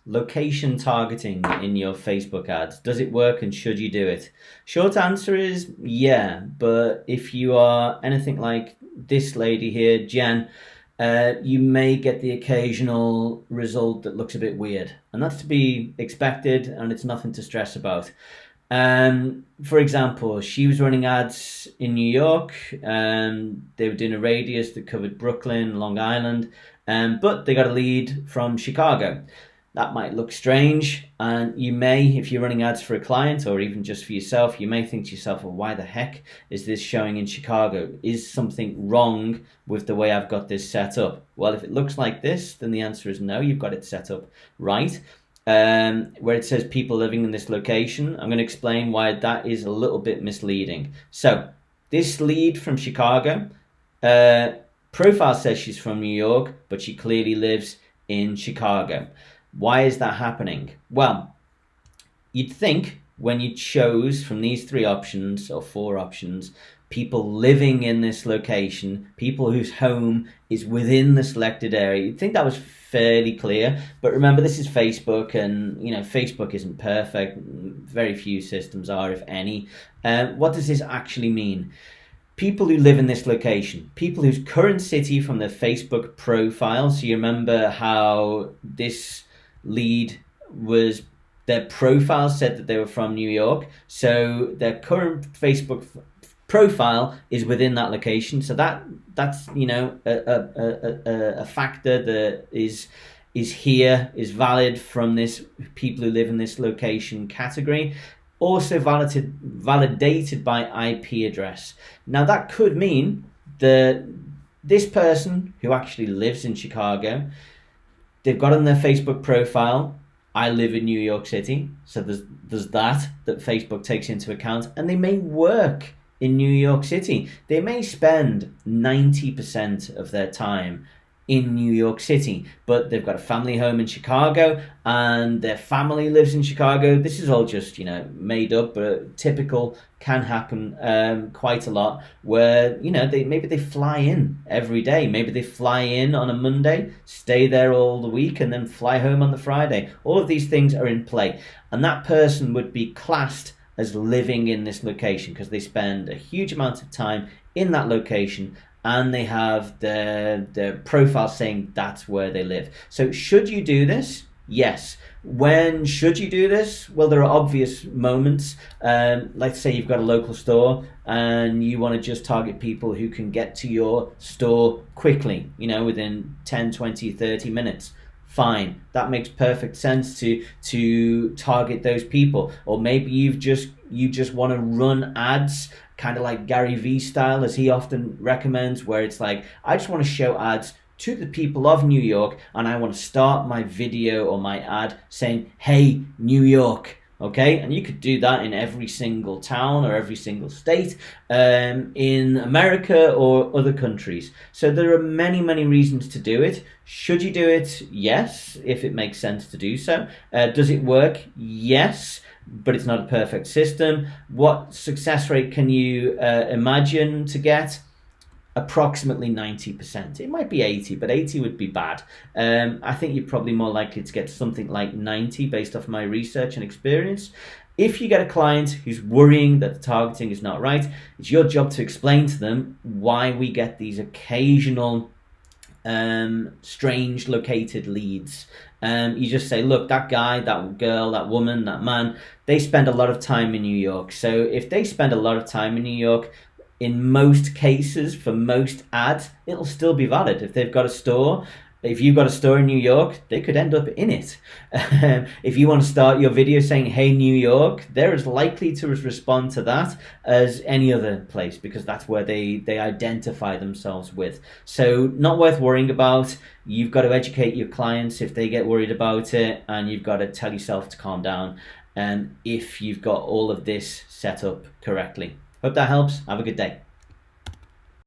location targeting in your Facebook ads. Does it work and should you do it? Short answer is yeah, but if you are anything like this lady here, Jen, you may get the occasional result that looks a bit weird, and that's to be expected, and it's nothing to stress about. For example, she was running ads in New York. They were doing a radius that covered Brooklyn, Long Island, but they got a lead from Chicago. That might look strange, and you may, if you're running ads for a client or even just for yourself, you may think to yourself, well, why the heck is this showing in Chicago? Is something wrong with the way I've got this set up? Well, if it looks like this, then the answer is no, you've got it set up right. Where it says people living in this location, I'm going to explain why that is a little bit misleading. So, this lead from Chicago, profile says she's from New York, but she clearly lives in Chicago. Why is that happening? Well, you'd think when you chose from these three options or four options, people living in this location, people whose home is within the selected area, you'd think that was fairly clear. But remember, this is Facebook, and Facebook isn't perfect. Very few systems are, if any. What does this actually mean? People who live in this location, people whose current city from their Facebook profile. So you remember how this lead was, their profile said that they were from New York, so their current Facebook profile is within that location. So that's a factor that is valid from this people who live in this location category. Also validated by IP address. Now that could mean that this person who actually lives in Chicago, they've got on their Facebook profile, I live in New York City. So there's that Facebook takes into account. And they may work in New York City. They may spend 90% of their time in New York City, but they've got a family home in Chicago and their family lives in Chicago. This is all just, made up, but typical, can happen quite a lot, where, maybe they fly in every day. Maybe they fly in on a Monday, stay there all the week, and then fly home on the Friday. All of these things are in play. And that person would be classed as living in this location because they spend a huge amount of time in that location, and they have their profile saying that's where they live. So should you do this? Yes. When should you do this? Well, there are obvious moments. Let's say you've got a local store and you want to just target people who can get to your store quickly, within 10, 20, 30 minutes. Fine. That makes perfect sense to target those people. Or maybe you just want to run ads kind of like Gary Vee style, as he often recommends, where it's like, I just want to show ads to the people of New York, and I want to start my video or my ad saying, hey, New York. Okay, and you could do that in every single town or every single state in America or other countries. So there are many, many reasons to do it. Should you do it? Yes, if it makes sense to do so. Does it work? Yes, but it's not a perfect system. What success rate can you imagine to get? Approximately 90%. It might be 80, but 80 would be bad. I think you're probably more likely to get something like 90 based off my research and experience. If you get a client who's worrying that the targeting is not right, it's your job to explain to them why we get these occasional strange located leads. You just say, look, that guy, that girl, that woman, that man, they spend a lot of time in New York. So if they spend a lot of time in New York, in most cases, for most ads, it'll still be valid. If they've got a store, if you've got a store in New York, they could end up in it. If you want to start your video saying, hey, New York, they're as likely to respond to that as any other place, because that's where they identify themselves with. So not worth worrying about. You've got to educate your clients if they get worried about it, and you've got to tell yourself to calm down if you've got all of this set up correctly. Hope that helps. Have a good day.